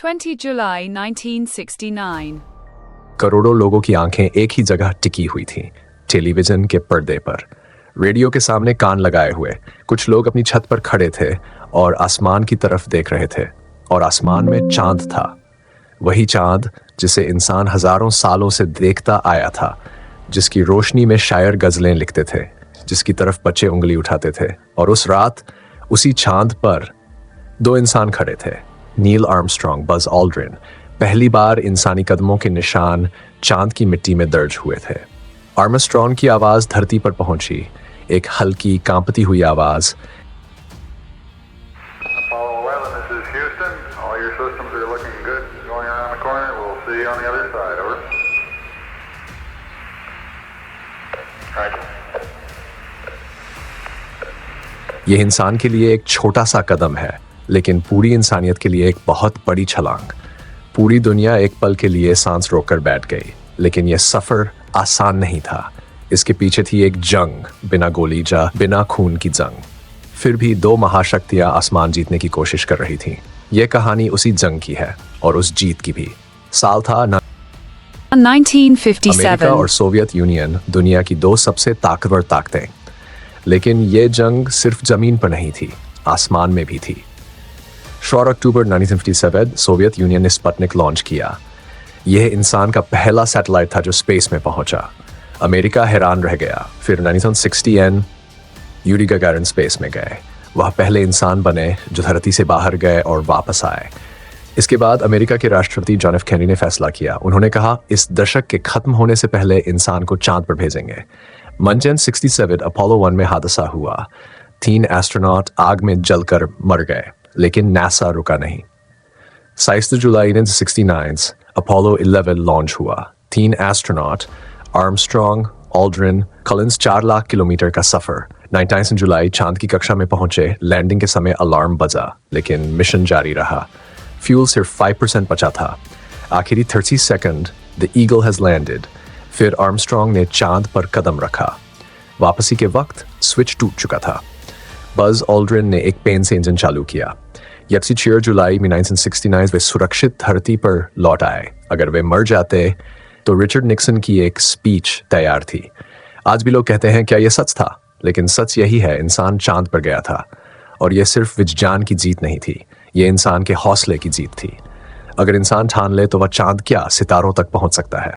20 July 1969. करोड़ों लोगों की आंखें एक ही जगह टिकी हुई थीं, टेलीविजन के पर्दे पर। रेडियो के सामने कान लगाए हुए कुछ लोग अपनी छत पर खड़े थे और आसमान की तरफ देख रहे थे। और आसमान में चांद था, वही चांद जिसे इंसान हजारों सालों से देखता आया था, जिसकी रोशनी में शायर गजलें लिखते थे, जिसकी तरफ बच्चे उंगली उठाते थे। और उस रात उसी चांद पर दो इंसान खड़े थे, नील आर्मस्ट्रॉन्ग, बज ऑल्ड्रिन। पहली बार इंसानी कदमों के निशान चांद की मिट्टी में दर्ज हुए थे। आर्मस्ट्रॉन्ग की आवाज धरती पर पहुंची, एक हल्की कांपती हुई आवाज। Apollo 11, this is Houston. All your systems are looking good going around the corner. We'll see you on the other side. Over. Roger. यह इंसान के लिए एक छोटा सा कदम है, लेकिन पूरी इंसानियत के लिए एक बहुत बड़ी छलांग। पूरी दुनिया एक पल के लिए सांस रोककर बैठ गई, लेकिन यह सफर आसान नहीं था। इसके पीछे थी एक जंग, बिना गोली जा, बिना खून की जंग। फिर भी दो महाशक्तियां आसमान जीतने की कोशिश कर रही थीं। यह कहानी उसी जंग की है और उस जीत की भी। साल था 1957. अमेरिका और सोवियत यूनियन दुनिया की दो सबसे ताकतवर ताकतें। लेकिन यह जंग सिर्फ जमीन पर नहीं थी, आसमान में भी थी। 4 अक्टूबर 1957 सोवियत यूनियन ने स्पुतनिक लॉन्च किया। यह इंसान का पहला सैटेलाइट था जो स्पेस में पहुंचा। अमेरिका हैरान रह गया। फिर 1960 यूरी गगारिन स्पेस में गए। वह पहले इंसान बने जो धरती से बाहर गए और वापस आए। इसके बाद अमेरिका के राष्ट्रपति जॉन एफ कैनेडी ने फैसला किया। उन्होंने कहा, इस दशक के खत्म होने से पहले इंसान को चांद पर भेजेंगे। मंचन 67 अपोलो 1 में हादसा हुआ। 3 एस्ट्रोनॉट आग में जलकर मर गए, लेकिन नासा रुका नहीं। 6 जुलाई 1969 अपोलो 11 लॉन्च हुआ। 3 astronaut Armstrong, Aldrin, Collins 4 lakh kilometre का सफर। 19 जुलाई चांद की कक्षा में पहुंचे। लैंडिंग के समय अलार्म बजा, लेकिन मिशन जारी रहा। फ्यूल सिर्फ 5% बचा था। आखिरी 30 second, the eagle has landed. फिर आर्मस्ट्रॉन्ग ने चांद पर कदम रखा। वापसी के वक्त स्विच टूट चुका था। बज ऑल्ड्रिन ने एक पेन से इंजन चालू किया। 6 जुलाई में 1969 वे सुरक्षित धरती पर लौट आए। अगर वे मर जाते तो रिचर्ड निक्सन की एक स्पीच तैयार थी। आज भी लोग कहते हैं, क्या यह सच था? लेकिन सच यही है, इंसान चांद पर गया था। और यह सिर्फ विज्ञान की जीत नहीं थी, यह इंसान के हौसले की जीत थी। अगर इंसान ठान ले तो वह चांद क्या, सितारों तक पहुंच सकता है।